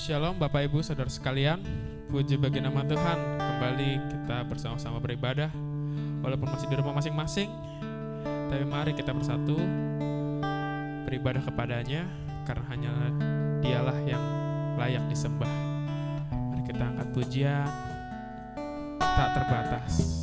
Shalom Bapak Ibu Saudara sekalian, puji bagi nama Tuhan. Kembali kita bersama-sama beribadah, walaupun masih di rumah masing-masing, tapi mari kita bersatu beribadah kepadanya, karena hanya Dialah yang layak disembah. Mari kita angkat pujian tak terbatas.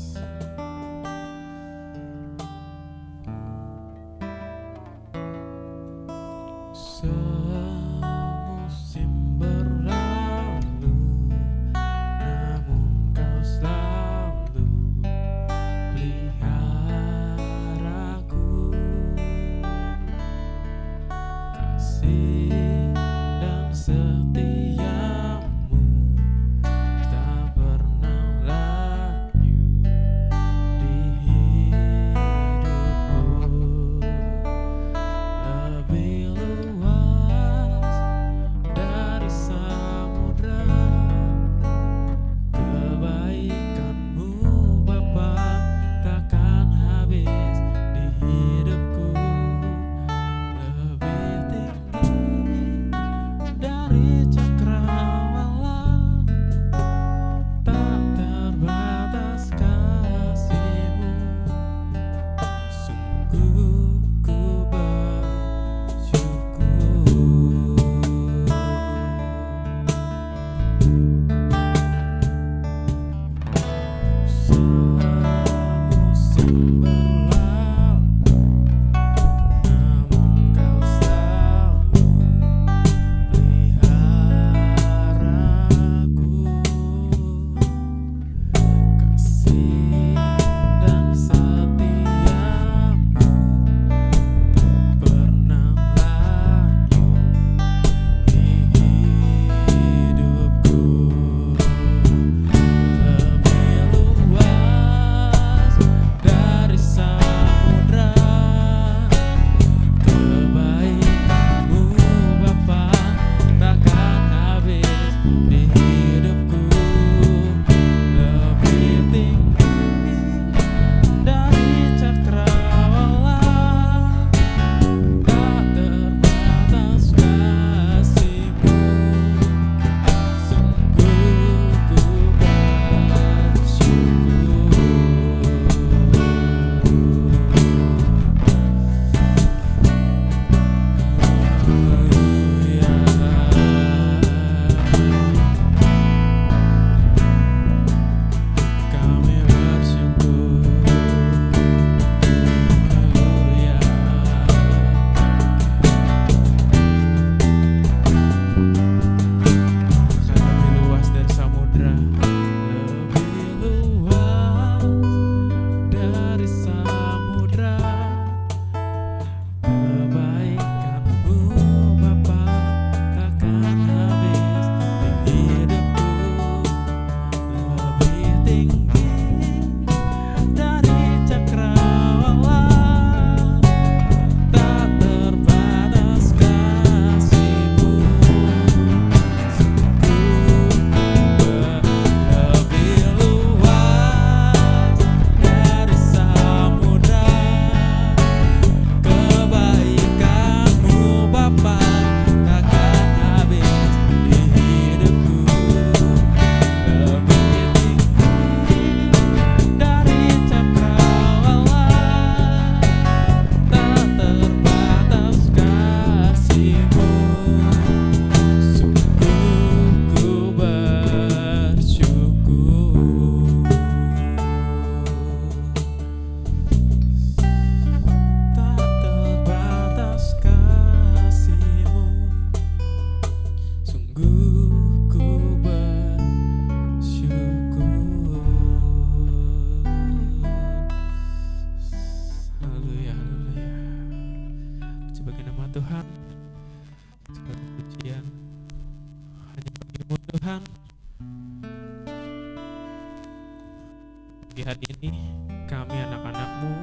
Hari ini kami anak-anakmu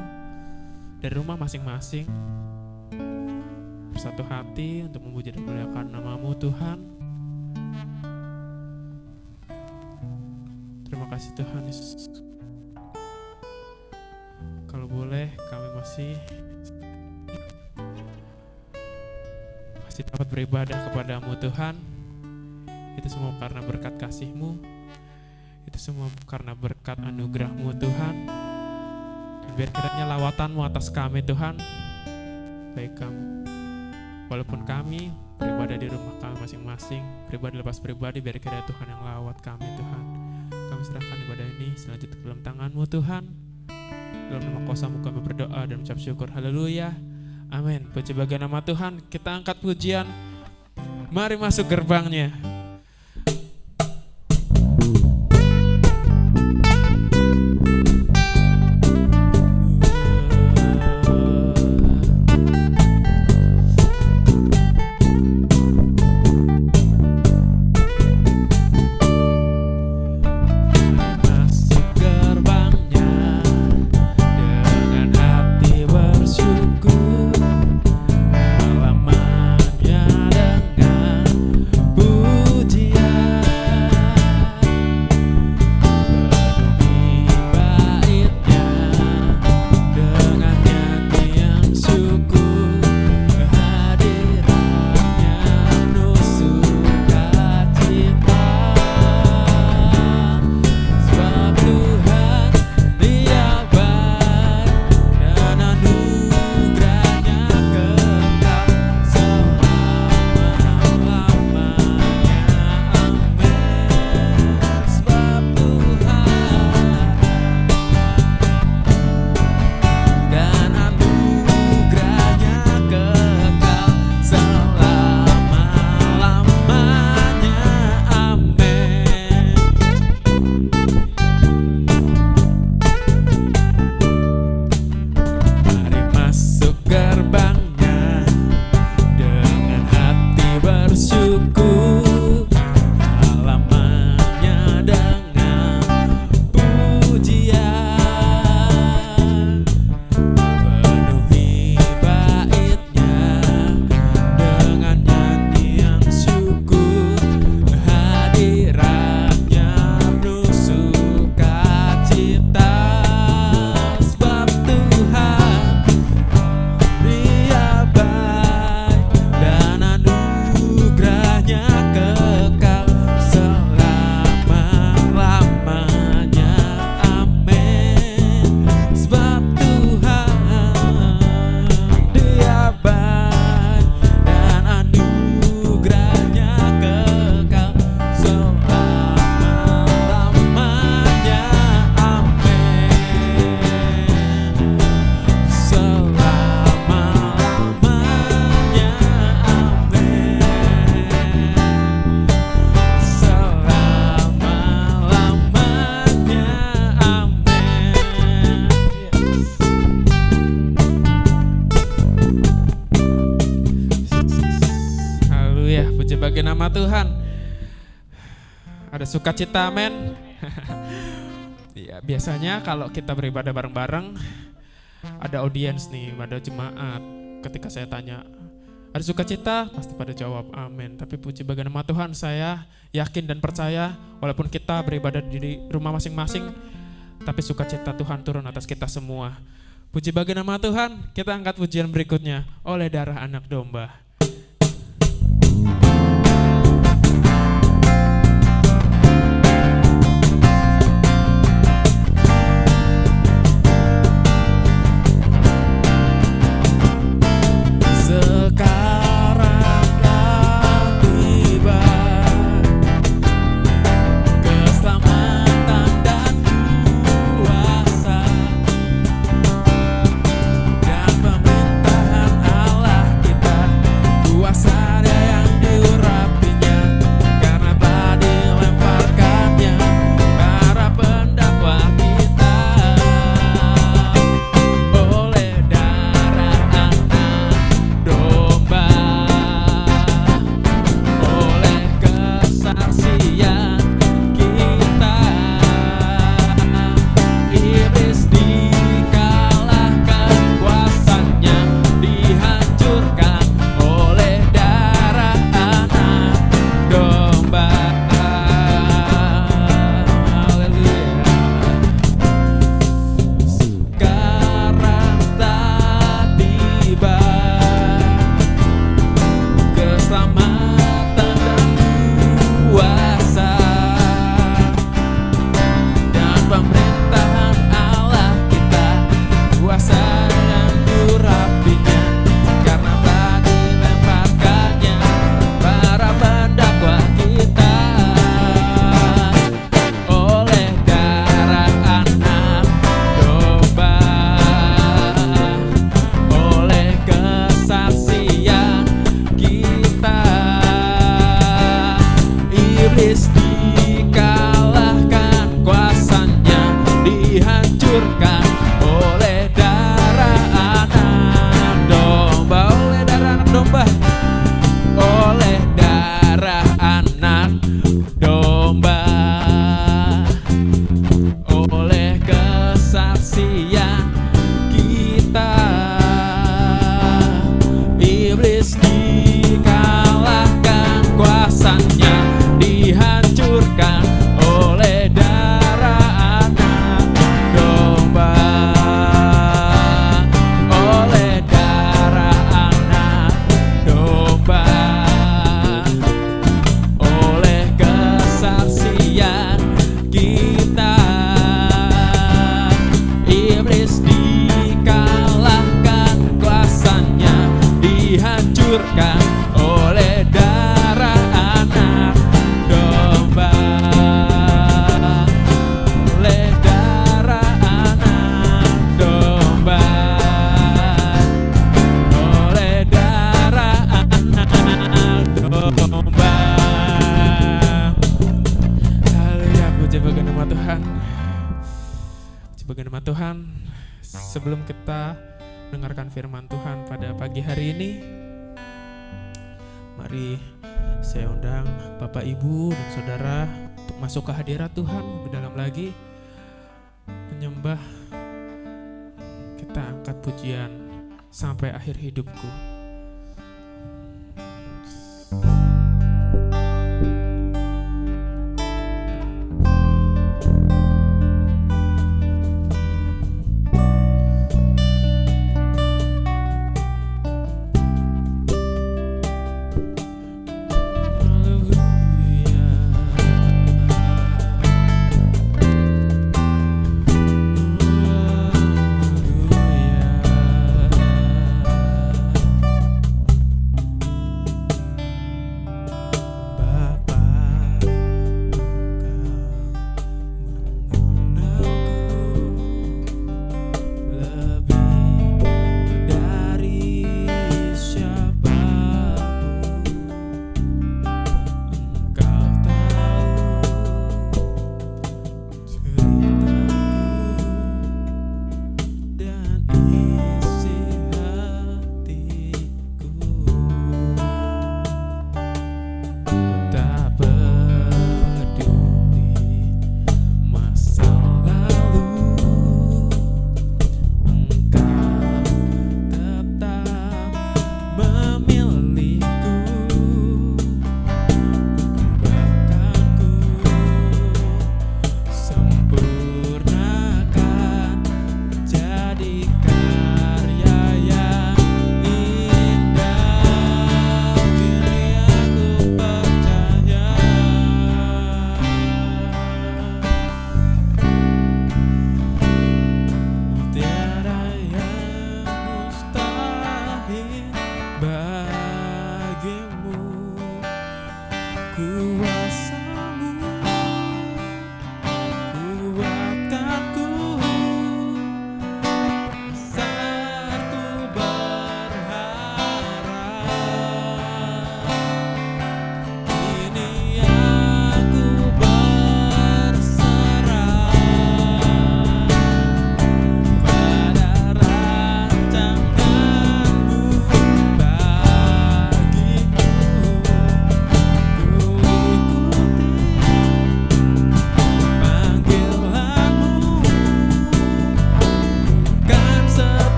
dari rumah masing-masing bersatu hati untuk memuji dan memuliakan nama-Mu Tuhan. Terima kasih Tuhan Yesus. Kalau boleh kami masih dapat beribadah kepada-Mu Tuhan. Itu semua karena berkat kasih-Mu. Itu semua karena berkat anugerah-Mu Tuhan. Biar kiranya lawatan-Mu atas kami Tuhan, baik Kamu. Walaupun kami beribadah di rumah kami masing-masing, pribadi lepas pribadi, biar kiranya Tuhan yang lawat kami Tuhan. Kami serahkan ibadah ini selanjutnya ke dalam tangan-Mu Tuhan. Dalam nama kuasa-Mu kami berdoa dan mengucap syukur. Haleluya. Amin. Puji bagi nama Tuhan. Kita angkat pujian. Mari masuk gerbangnya. Bagi nama Tuhan. Ada sukacita, amin. Ya, biasanya kalau kita beribadah bareng-bareng ada audiens nih, ada jemaat. Ketika saya tanya, ada sukacita? Pasti pada jawab amin. Tapi puji bagi nama Tuhan, saya yakin dan percaya walaupun kita beribadah di rumah masing-masing, tapi sukacita Tuhan turun atas kita semua. Puji bagi nama Tuhan. Kita angkat pujian berikutnya, oleh darah anak domba. sebelum kita mendengarkan firman Tuhan pada pagi hari ini, mari saya undang Bapak, Ibu, dan Saudara untuk masuk ke hadirat Tuhan lebih dalam lagi, menyembah. Kita angkat pujian sampai akhir hidupku.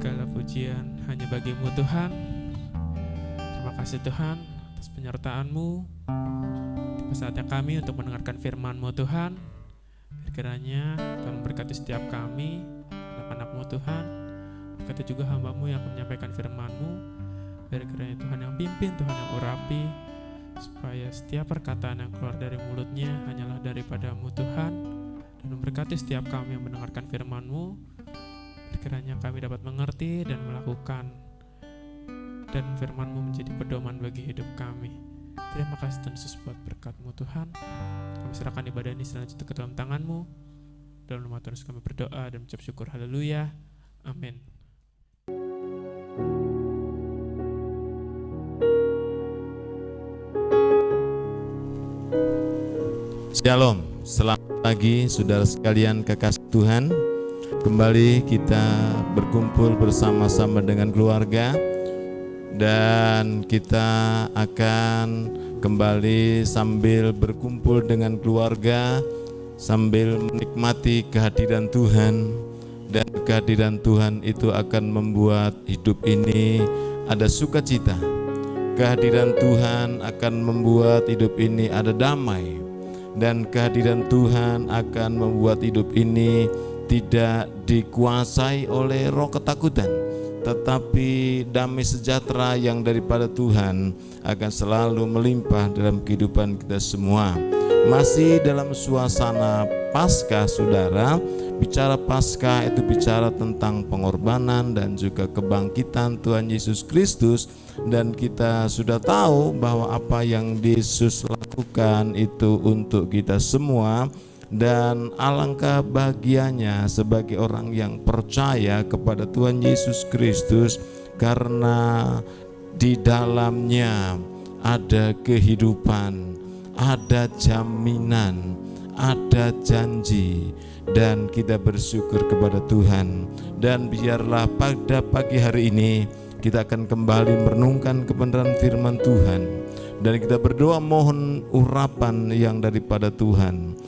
Segala pujian hanya bagi-Mu Tuhan. Terima kasih Tuhan atas penyertaan-Mu. Tiba saatnya kami untuk mendengarkan firman-Mu Tuhan. Kiranya Tuhan memberkati setiap kami, anak-anak-Mu Tuhan. Berkati juga hamba-Mu yang akan menyampaikan firman-Mu. Biar kiranya Tuhan yang pimpin, Tuhan yang urapi, supaya setiap perkataan yang keluar dari mulutnya hanyalah daripada-Mu Tuhan. Dan memberkati setiap kami yang mendengarkan firman-Mu. Kiranya kami dapat mengerti dan melakukan, dan firman-Mu menjadi pedoman bagi hidup kami. Terima kasih Tuhan Yesus buat berkat-Mu Tuhan. Kami serahkan ibadah ini selanjutnya ke dalam tangan-Mu. Dalam nama Tuhan Yesus kami berdoa dan mengucap syukur. Haleluya. Amin. Shalom, selamat pagi saudara sekalian kekasih Tuhan. Kembali kita berkumpul bersama-sama dengan keluarga, dan kita akan kembali sambil berkumpul dengan keluarga, sambil menikmati kehadiran Tuhan. Dan kehadiran Tuhan itu akan membuat hidup ini ada sukacita. Kehadiran Tuhan akan membuat hidup ini ada damai. Dan kehadiran Tuhan akan membuat hidup ini tidak dikuasai oleh roh ketakutan, tetapi damai sejahtera yang daripada Tuhan akan selalu melimpah dalam kehidupan kita semua. Masih dalam suasana Paskah, saudara. Bicara Paskah itu bicara tentang pengorbanan dan juga kebangkitan Tuhan Yesus Kristus. Dan kita sudah tahu bahwa apa yang Yesus lakukan itu untuk kita semua. Dan alangkah bahagianya sebagai orang yang percaya kepada Tuhan Yesus Kristus, karena di dalamnya ada kehidupan, ada jaminan, ada janji, dan kita bersyukur kepada Tuhan. Dan biarlah pada pagi hari ini kita akan kembali merenungkan kebenaran firman Tuhan, dan kita berdoa mohon urapan yang daripada Tuhan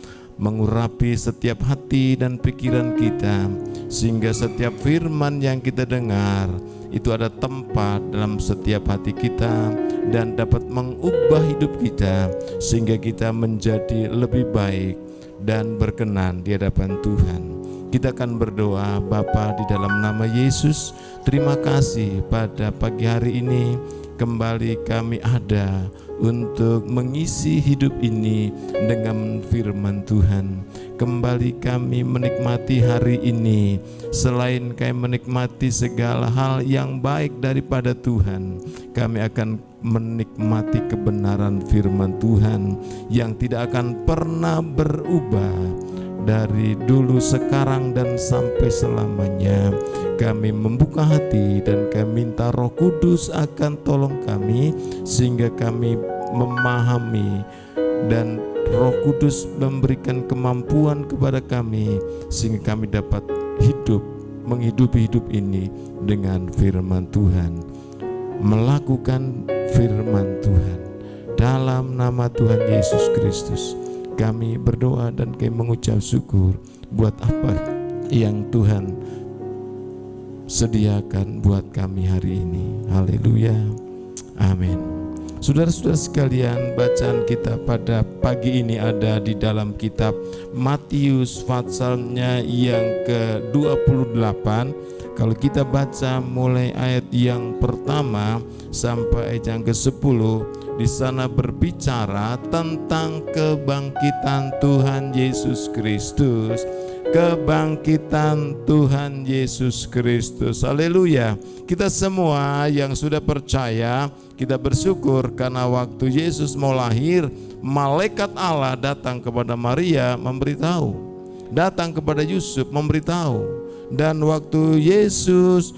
mengurapi setiap hati dan pikiran kita, sehingga setiap firman yang kita dengar itu ada tempat dalam setiap hati kita dan dapat mengubah hidup kita, sehingga kita menjadi lebih baik dan berkenan di hadapan Tuhan. Kita akan berdoa. Bapa, di dalam nama Yesus, terima kasih pada pagi hari ini kembali kami ada untuk mengisi hidup ini dengan firman Tuhan. Kembali kami menikmati hari ini, selain kami menikmati segala hal yang baik daripada Tuhan, kami akan menikmati kebenaran firman Tuhan yang tidak akan pernah berubah dari dulu, sekarang, dan sampai selamanya. Kami membuka hati dan kami minta Roh Kudus akan tolong kami, sehingga kami memahami, dan Roh Kudus memberikan kemampuan kepada kami, sehingga kami dapat menghidupi hidup ini dengan firman Tuhan, melakukan firman Tuhan. Dalam nama Tuhan Yesus Kristus kami berdoa dan kami mengucap syukur buat apa yang Tuhan sediakan buat kami hari ini. Haleluya, amin. Saudara-saudara sekalian, bacaan kita pada pagi ini ada di dalam kitab Matius pasalnya yang ke-28. Kalau kita baca mulai ayat yang pertama sampai ayat yang ke-10, di sana berbicara tentang kebangkitan Tuhan Yesus Kristus. Kebangkitan Tuhan Yesus Kristus. Haleluya. Kita semua yang sudah percaya, kita bersyukur karena waktu Yesus mau lahir, malaikat Allah datang kepada Maria memberitahu, datang kepada Yusuf memberitahu. Dan waktu Yesus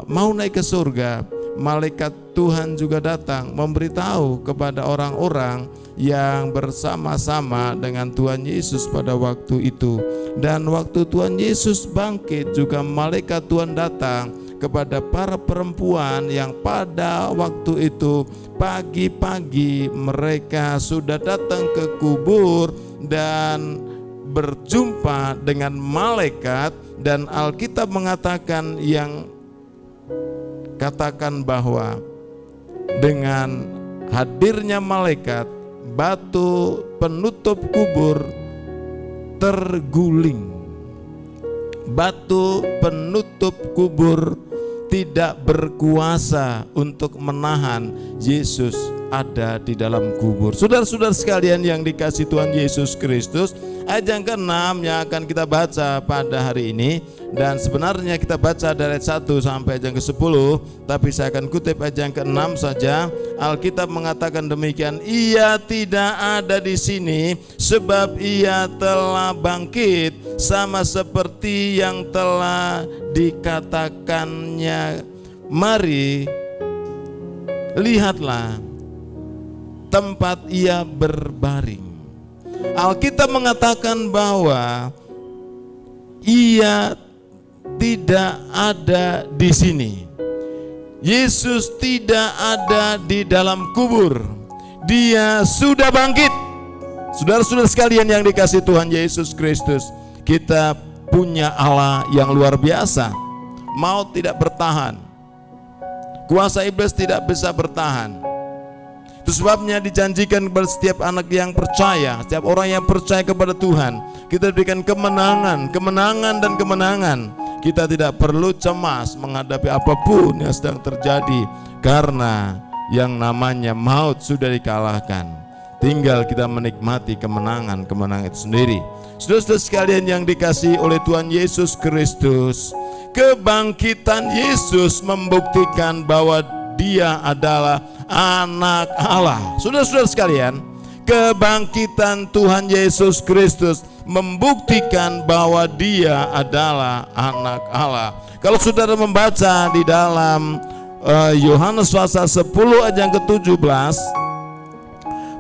mau naik ke surga, malaikat Tuhan juga datang memberitahu kepada orang-orang yang bersama-sama dengan Tuhan Yesus pada waktu itu. Dan waktu Tuhan Yesus bangkit juga malaikat Tuhan datang kepada para perempuan yang pada waktu itu pagi-pagi mereka sudah datang ke kubur dan berjumpa dengan malaikat Dan Alkitab mengatakan katakan bahwa dengan hadirnya malaikat, batu penutup kubur terguling. Batu penutup kubur tidak berkuasa untuk menahan Yesus ada di dalam kubur. Saudara-saudara sekalian yang dikasihi Tuhan Yesus Kristus, ayat yang ke-6 yang akan kita baca pada hari ini, dan sebenarnya kita baca dari ayat 1 sampai ayat yang ke-10, tapi saya akan kutip ayat yang ke-6 saja. Alkitab mengatakan demikian, ia tidak ada di sini sebab ia telah bangkit sama seperti yang telah dikatakannya. Mari lihatlah tempat ia berbaring. Alkitab mengatakan bahwa ia tidak ada di sini. Yesus tidak ada di dalam kubur. Dia sudah bangkit. Saudara-saudara sekalian yang dikasihi Tuhan Yesus Kristus, kita punya Allah yang luar biasa. Maut tidak bertahan, kuasa iblis tidak bisa bertahan. Itu sebabnya dijanjikan kepada setiap anak yang percaya, setiap orang yang percaya kepada Tuhan, kita diberikan kemenangan, kemenangan dan kemenangan. Kita tidak perlu cemas menghadapi apapun yang sedang terjadi, karena yang namanya maut sudah dikalahkan. Tinggal kita menikmati kemenangan itu sendiri. Saudara-saudara sekalian yang dikasihi oleh Tuhan Yesus Kristus, kebangkitan Yesus membuktikan bahwa Dia adalah anak Allah. Saudara-saudara sekalian, kebangkitan Tuhan Yesus Kristus membuktikan bahwa Dia adalah anak Allah. Kalau saudara membaca di dalam Yohanes pasal 10 ayat yang ke-17,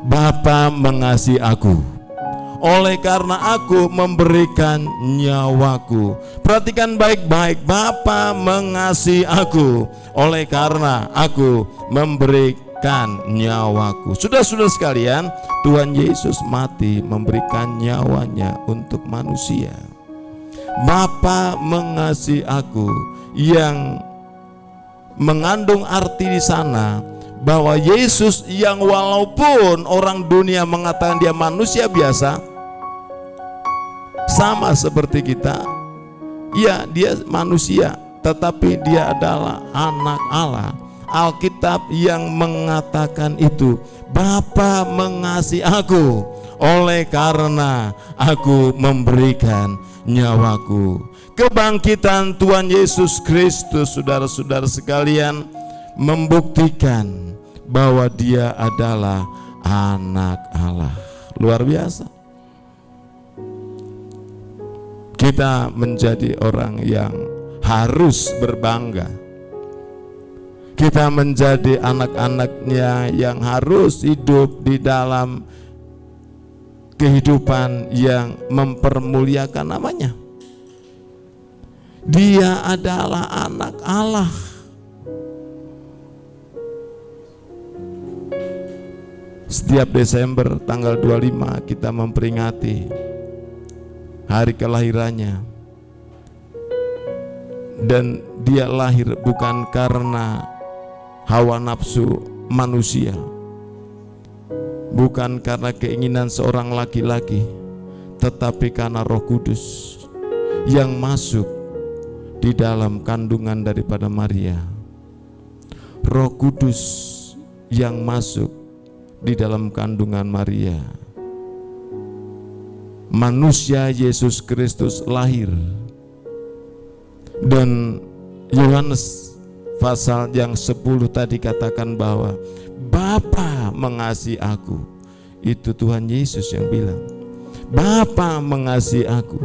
Bapa mengasihi aku, oleh karena aku memberikan nyawaku. Perhatikan baik-baik, Bapa mengasihi aku, oleh karena aku memberikan nyawaku. Saudara-saudara sekalian, Tuhan Yesus mati memberikan nyawanya untuk manusia. Bapa mengasihi aku, yang mengandung arti di sana bahwa Yesus yang walaupun orang dunia mengatakan dia manusia biasa, sama seperti kita, ya dia manusia, tetapi dia adalah anak Allah. Alkitab yang mengatakan itu, Bapa mengasihi aku, oleh karena aku memberikan nyawaku. Kebangkitan Tuhan Yesus Kristus, saudara-saudara sekalian, membuktikan bahwa Dia adalah anak Allah. Luar biasa. Kita menjadi orang yang harus berbangga. Kita menjadi anak-anaknya yang harus hidup di dalam kehidupan yang mempermuliakan namanya. Dia adalah anak Allah. Setiap Desember tanggal 25 kita memperingati hari kelahirannya. Dan dia lahir bukan karena hawa nafsu manusia, bukan karena keinginan seorang laki-laki, tetapi karena Roh Kudus yang masuk di dalam kandungan daripada Maria. Roh Kudus yang masuk di dalam kandungan Maria. Manusia Yesus Kristus lahir. Dan Yohanes pasal yang 10 tadi katakan bahwa Bapa mengasihi aku. Itu Tuhan Yesus yang bilang, Bapa mengasihi aku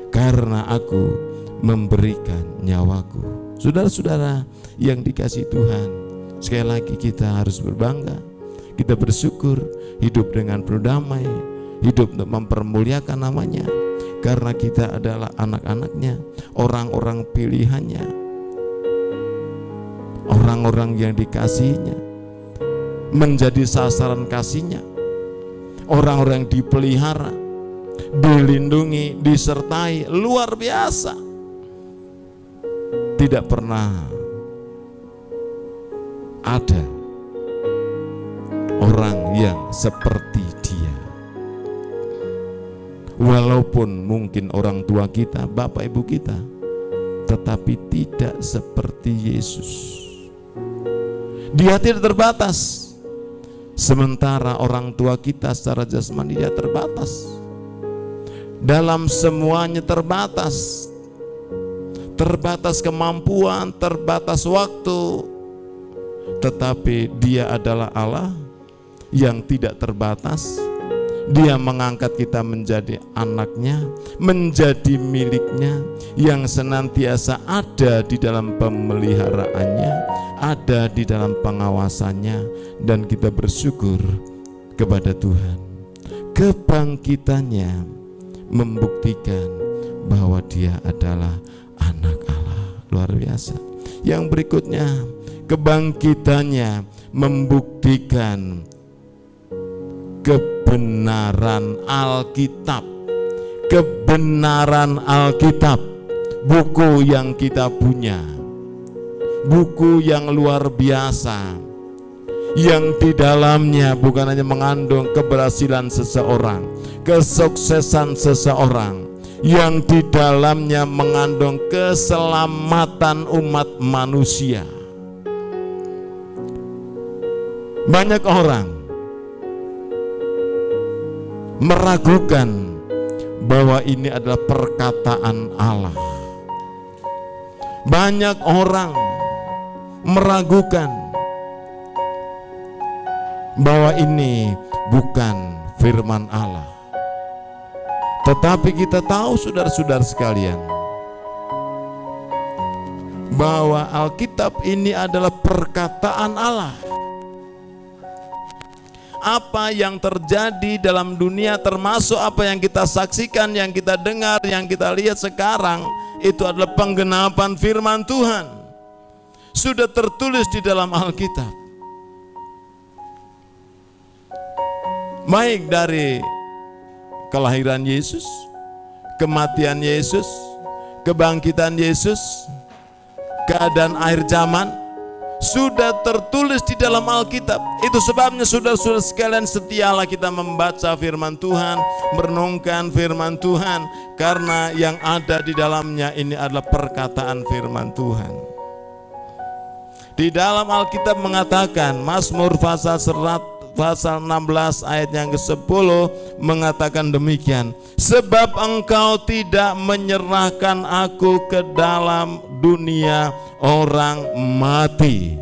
karena aku memberikan nyawaku. Saudara-saudara yang dikasihi Tuhan, sekali lagi kita harus berbangga, kita bersyukur, hidup dengan berdamai, hidup untuk mempermuliakan namanya, karena kita adalah anak-anaknya, orang-orang pilihannya, orang-orang yang dikasihinya, menjadi sasaran kasihnya, orang-orang yang dipelihara, dilindungi, disertai, luar biasa. Tidak pernah ada orang yang seperti dia. Walaupun mungkin orang tua kita, bapak ibu kita, tetapi tidak seperti Yesus. Dia tidak terbatas. Sementara orang tua kita secara jasmani dia terbatas. Dalam semuanya terbatas. Terbatas kemampuan, terbatas waktu. Tetapi dia adalah Allah yang tidak terbatas. Dia mengangkat kita menjadi anaknya, menjadi miliknya, yang senantiasa ada di dalam pemeliharaannya, ada di dalam pengawasannya, dan kita bersyukur kepada Tuhan. Kebangkitannya membuktikan bahwa dia adalah anak Allah. Luar biasa. Yang berikutnya, kebangkitannya membuktikan kebenaran Alkitab. Kebenaran Alkitab, buku yang kita punya, buku yang luar biasa, yang di dalamnya bukan hanya mengandung keberhasilan seseorang, kesuksesan seseorang, yang di dalamnya mengandung keselamatan umat manusia. Banyak orang meragukan bahwa ini adalah perkataan Allah. Banyak orang meragukan bahwa ini bukan firman Allah. Tetapi kita tahu, saudara-saudara sekalian, bahwa Alkitab ini adalah perkataan Allah. Apa yang terjadi dalam dunia, termasuk apa yang kita saksikan, yang kita dengar, yang kita lihat sekarang, itu adalah penggenapan firman Tuhan. Sudah tertulis di dalam Alkitab. Baik dari kelahiran Yesus, kematian Yesus, kebangkitan Yesus, keadaan akhir zaman, sudah tertulis di dalam Alkitab. Itu sebabnya saudara-saudara sekalian, setialah kita membaca firman Tuhan, merenungkan firman Tuhan, karena yang ada di dalamnya ini adalah perkataan firman Tuhan. Di dalam Alkitab mengatakan, Mazmur pasal 16 ayat yang ke-10 mengatakan demikian, sebab engkau tidak menyerahkan aku ke dalam dunia orang mati.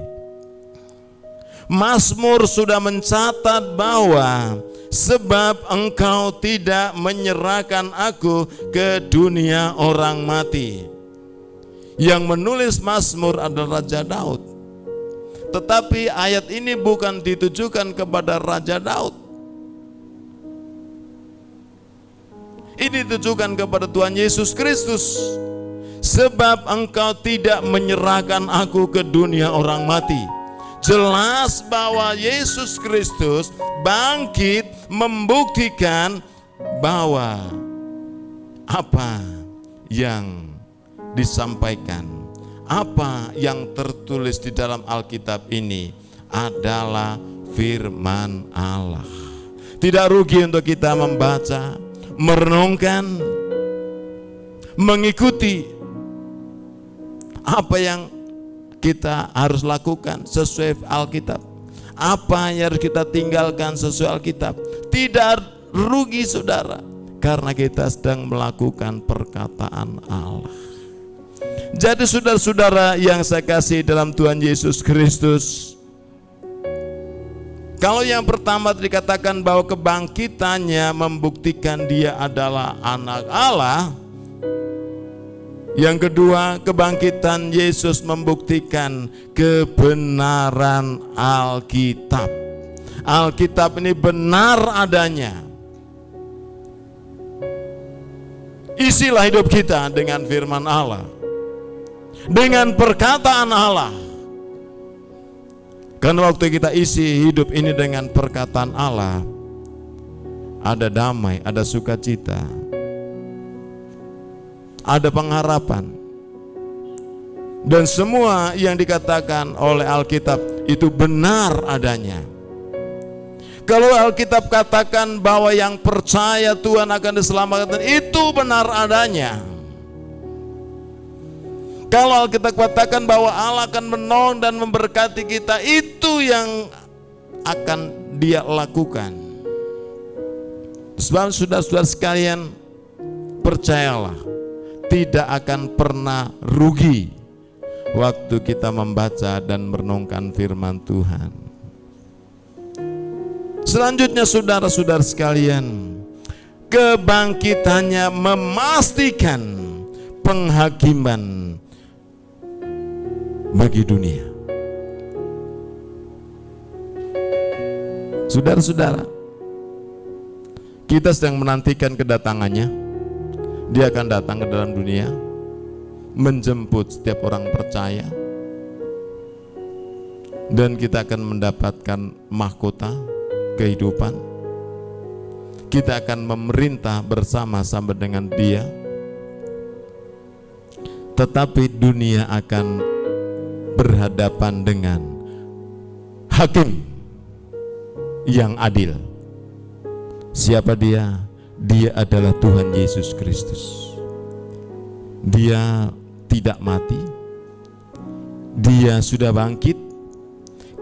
Mazmur sudah mencatat bahwa sebab engkau tidak menyerahkan aku ke dunia orang mati. Yang menulis Mazmur adalah Raja Daud. Tetapi ayat ini bukan ditujukan kepada Raja Daud. Ini ditujukan kepada Tuhan Yesus Kristus. Sebab engkau tidak menyerahkan aku ke dunia orang mati. Jelas bahwa Yesus Kristus bangkit membuktikan bahwa apa yang disampaikan, apa yang tertulis di dalam Alkitab ini adalah firman Allah. Tidak rugi untuk kita membaca, merenungkan, mengikuti apa yang kita harus lakukan sesuai Alkitab, apa yang harus kita tinggalkan sesuai Alkitab. Tidak rugi saudara, karena kita sedang melakukan perkataan Allah. Jadi saudara-saudara yang saya kasih dalam Tuhan Yesus Kristus, kalau yang pertama dikatakan bahwa kebangkitannya membuktikan dia adalah anak Allah, yang kedua kebangkitan Yesus membuktikan kebenaran Alkitab. Alkitab ini benar adanya. Isilah hidup kita dengan firman Allah, dengan perkataan Allah. Karena waktu kita isi hidup ini dengan perkataan Allah, ada damai, ada sukacita, ada pengharapan. Dan semua yang dikatakan oleh Alkitab itu benar adanya. Kalau Alkitab katakan bahwa yang percaya Tuhan akan diselamatkan, itu benar adanya. Kalau Alkitab katakan bahwa Allah akan menolong dan memberkati kita, itu yang akan Dia lakukan. Sebab saudara-saudara sekalian, percayalah, tidak akan pernah rugi waktu kita membaca dan merenungkan firman Tuhan. Selanjutnya saudara-saudara sekalian, kebangkitannya memastikan penghakiman bagi dunia. Saudara-saudara, kita sedang menantikan kedatangannya. Dia akan datang ke dalam dunia, menjemput setiap orang percaya, dan kita akan mendapatkan mahkota kehidupan. Kita akan memerintah bersama-sama dengan Dia. Tetapi dunia akan berhadapan dengan hakim yang adil. Siapa Dia? Dia adalah Tuhan Yesus Kristus. Dia tidak mati, Dia sudah bangkit.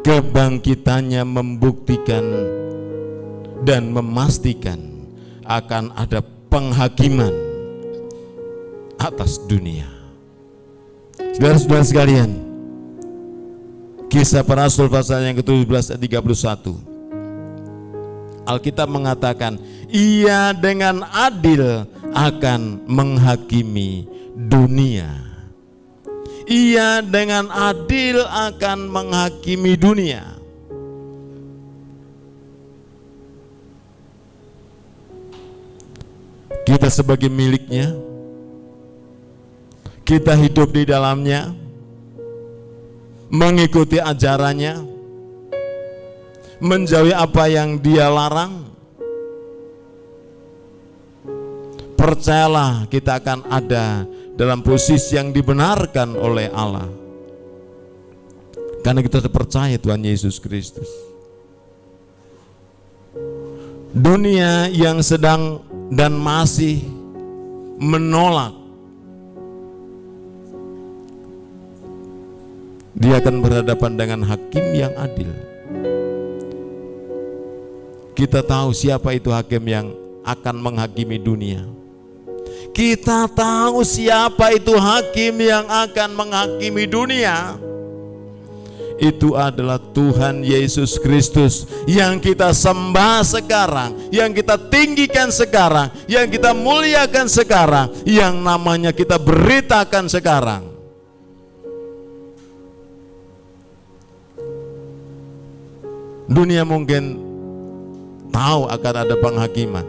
Kebangkitannya membuktikan dan memastikan akan ada penghakiman atas dunia. Saudara-saudara sekalian, Kisah Para Rasul pasal yang ke-17 ayat 31, Alkitab mengatakan, Ia dengan adil akan menghakimi dunia. Ia dengan adil akan menghakimi dunia. Kita sebagai miliknya, kita hidup di dalamnya, mengikuti ajarannya, menjauhi apa yang Dia larang. Percayalah, kita akan ada dalam posisi yang dibenarkan oleh Allah, karena kita percaya Tuhan Yesus Kristus. Dunia yang sedang dan masih menolak, dia akan berhadapan dengan hakim yang adil. Kita tahu siapa itu hakim yang akan menghakimi dunia. Kita tahu siapa itu hakim yang akan menghakimi dunia. Itu adalah Tuhan Yesus Kristus yang kita sembah sekarang, yang kita tinggikan sekarang, yang kita muliakan sekarang, yang namanya kita beritakan sekarang. Dunia mungkin tahu akan ada penghakiman,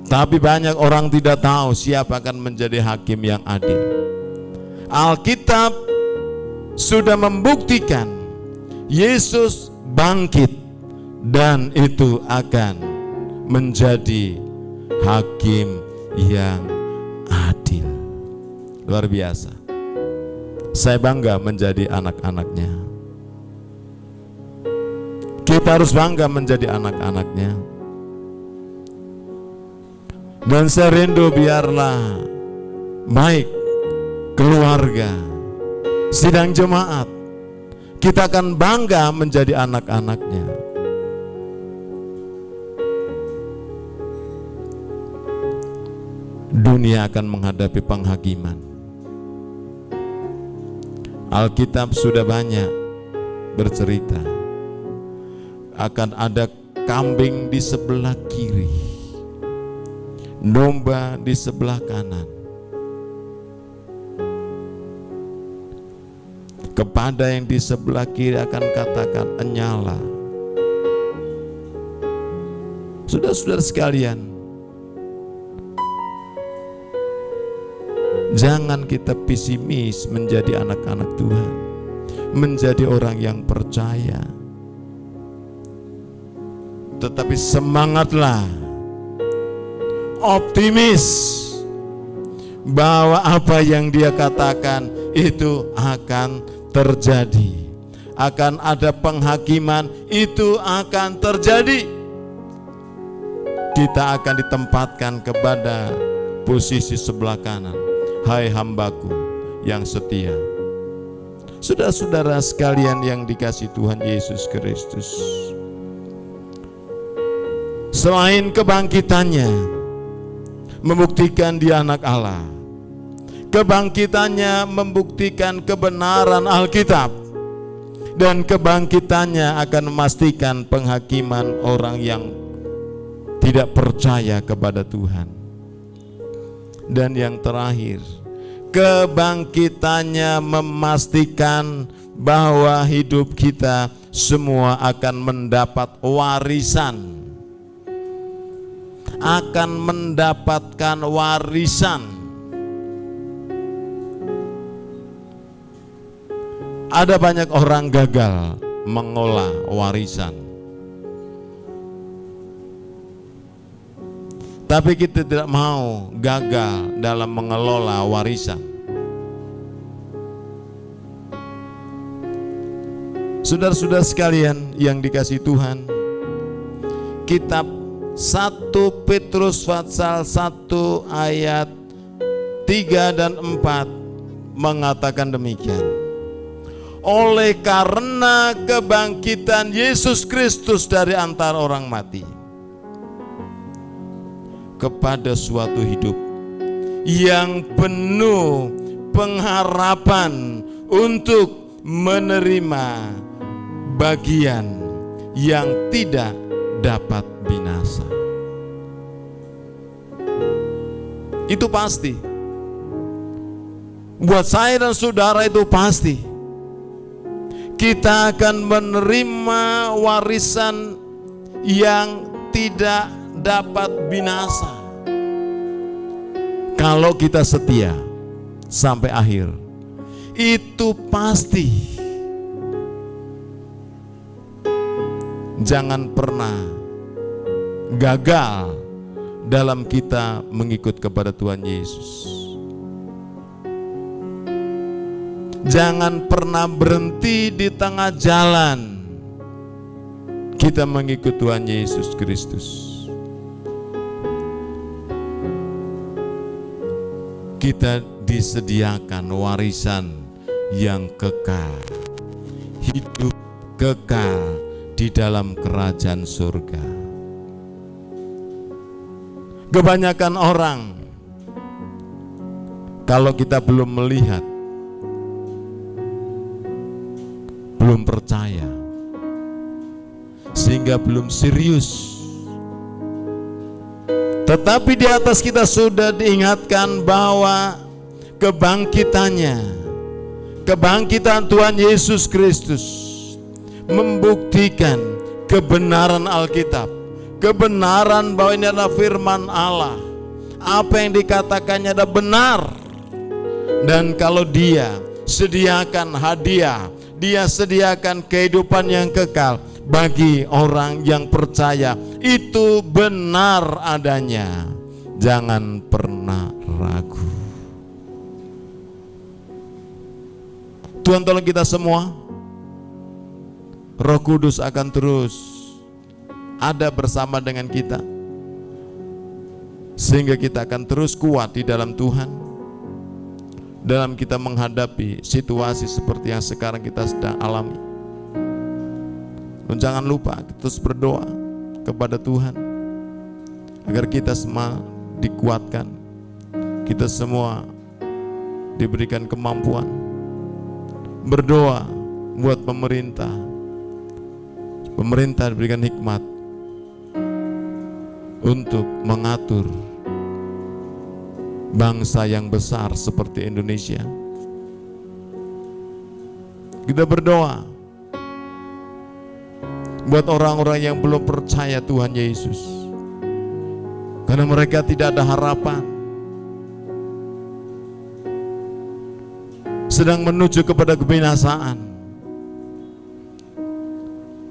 tapi banyak orang tidak tahu siapa akan menjadi hakim yang adil. Alkitab sudah membuktikan Yesus bangkit dan itu akan menjadi hakim yang adil. Luar biasa. Saya bangga menjadi anak-anaknya. Kita harus bangga menjadi anak-anaknya. Dan saya rindu biarlah baik keluarga, sidang jemaat, kita akan bangga menjadi anak-anaknya. Dunia akan menghadapi penghakiman. Alkitab sudah banyak bercerita, akan ada kambing di sebelah kiri, domba di sebelah kanan. Kepada yang di sebelah kiri akan katakan enyala. Saudara-saudara sekalian, jangan kita pesimis menjadi anak-anak Tuhan, menjadi orang yang percaya. tetapi semangatlah, optimis bahwa apa yang dia katakan itu akan terjadi. Akan ada penghakiman, itu akan terjadi. Kita akan ditempatkan kepada posisi sebelah kanan. Hai hambaku yang setia. Saudara-saudara sekalian yang dikasihi Tuhan Yesus Kristus, selain kebangkitannya membuktikan dia anak Allah, kebangkitannya membuktikan kebenaran Alkitab, dan kebangkitannya akan memastikan penghakiman orang yang tidak percaya kepada Tuhan. Dan yang terakhir, kebangkitannya memastikan bahwa hidup kita semua akan mendapat warisan, akan mendapatkan warisan. Ada banyak orang gagal mengolah warisan, tapi kita tidak mau gagal dalam mengelola warisan. Saudara-saudara sekalian yang dikasihi Tuhan, kitab 1 Petrus pasal 1 ayat 3 dan 4 mengatakan demikian. Oleh karena kebangkitan Yesus Kristus dari antara orang mati kepada suatu hidup yang penuh pengharapan untuk menerima bagian yang tidak dapat binasa. Itu pasti. Buat saya dan saudara itu pasti. Kita akan menerima warisan yang tidak dapat binasa kalau kita setia sampai akhir. Itu pasti. Jangan pernah gagal dalam kita mengikut kepada Tuhan Yesus. Jangan pernah berhenti di tengah jalan kita mengikut Tuhan Yesus Kristus. Kita disediakan warisan yang kekal, hidup kekal di dalam kerajaan surga. Kebanyakan orang, kalau kita belum melihat, belum percaya, sehingga belum serius. Tetapi di atas kita sudah diingatkan bahwa kebangkitan Tuhan Yesus Kristus membuktikan kebenaran Alkitab, kebenaran bahwa ini adalah firman Allah. Apa yang dikatakannya adalah benar. Dan kalau dia sediakan hadiah, dia sediakan kehidupan yang kekal bagi orang yang percaya, itu benar adanya. Jangan pernah ragu. Tuhan tolong kita semua. Roh Kudus akan terus ada bersama dengan kita, sehingga kita akan terus kuat di dalam Tuhan, dalam kita menghadapi situasi seperti yang sekarang kita sedang alami. Dan jangan lupa terus berdoa kepada Tuhan agar kita semua dikuatkan, kita semua diberikan kemampuan. Berdoa buat pemerintah diberikan hikmat untuk mengatur bangsa yang besar seperti Indonesia. Kita berdoa buat orang-orang yang belum percaya Tuhan Yesus, karena mereka tidak ada harapan, sedang menuju kepada kebinasaan.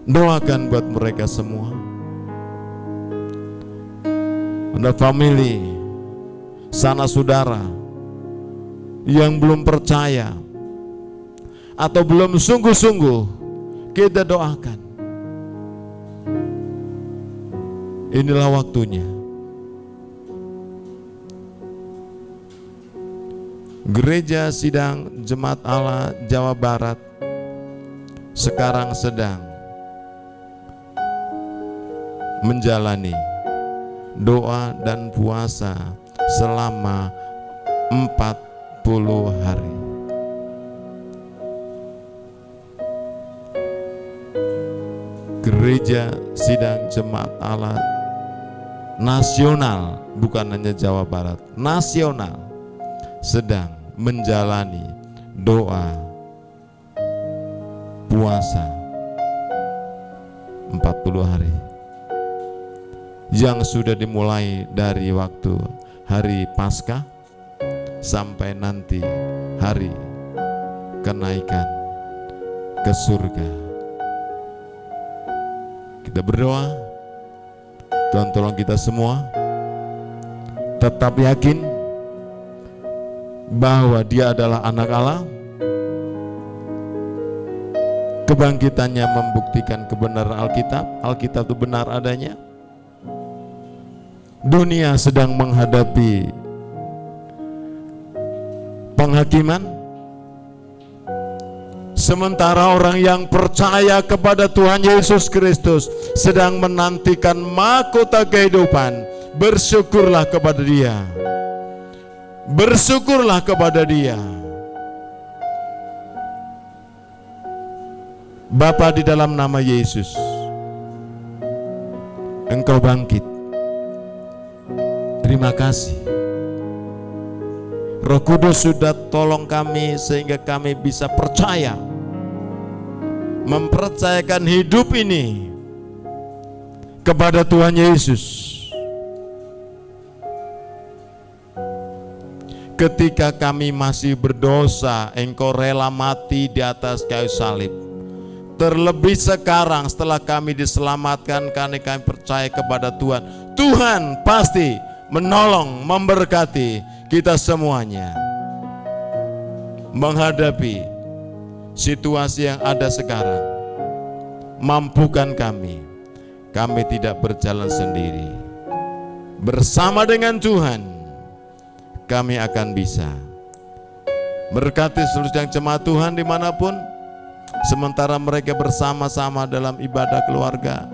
Doakan buat mereka semua. Ada family, sanak saudara yang belum percaya atau belum sungguh-sungguh, kita doakan. Inilah waktunya. Gereja Sidang Jemaat Allah Jawa Barat sekarang sedang menjalani doa dan puasa selama 40 hari. Gereja Sidang Jemaat Allah nasional, bukan hanya Jawa Barat, nasional sedang menjalani doa puasa 40 hari yang sudah dimulai dari waktu hari Paskah sampai nanti hari kenaikan ke surga. Kita berdoa, Tuhan tolong kita semua tetap yakin bahwa Dia adalah anak Allah. Kebangkitannya membuktikan kebenaran Alkitab. Alkitab itu benar adanya. Dunia sedang menghadapi penghakiman, sementara orang yang percaya kepada Tuhan Yesus Kristus sedang menantikan mahkota kehidupan. Bersyukurlah kepada Dia. Bersyukurlah kepada Dia. Bapa, di dalam nama Yesus, Engkau bangkit. Terima kasih. Roh Kudus sudah tolong kami sehingga kami bisa percaya, mempercayakan hidup ini kepada Tuhan Yesus. Ketika kami masih berdosa, Engkau rela mati di atas kayu salib. Terlebih sekarang setelah kami diselamatkan, karena kami percaya kepada Tuhan. Tuhan pasti menolong, memberkati kita semuanya menghadapi situasi yang ada sekarang. Mampukan kami tidak berjalan sendiri. Bersama dengan Tuhan kami akan bisa. Berkati seluruh yang jemaat Tuhan dimanapun, sementara mereka bersama-sama dalam ibadah keluarga,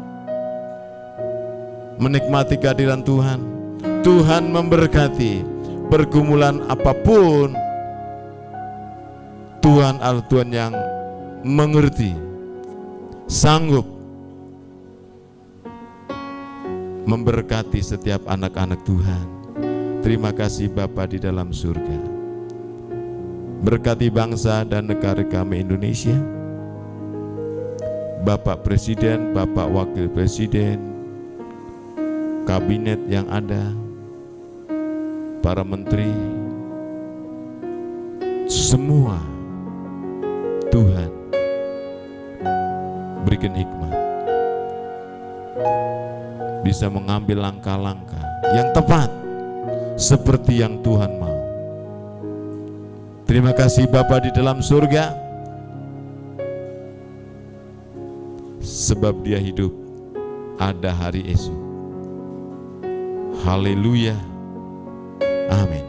menikmati kehadiran Tuhan. Tuhan memberkati pergumulan apapun. Tuhan adalah Tuhan yang mengerti, sanggup memberkati setiap anak-anak Tuhan. Terima kasih Bapa di dalam surga. Berkati bangsa dan negara kami Indonesia. Bapak Presiden, Bapak Wakil Presiden, kabinet yang ada, para menteri, semua Tuhan berikan hikmat, bisa mengambil langkah-langkah yang tepat seperti yang Tuhan mau. Terima kasih Bapa di dalam surga, sebab Dia hidup, ada hari esok. Haleluya, amin.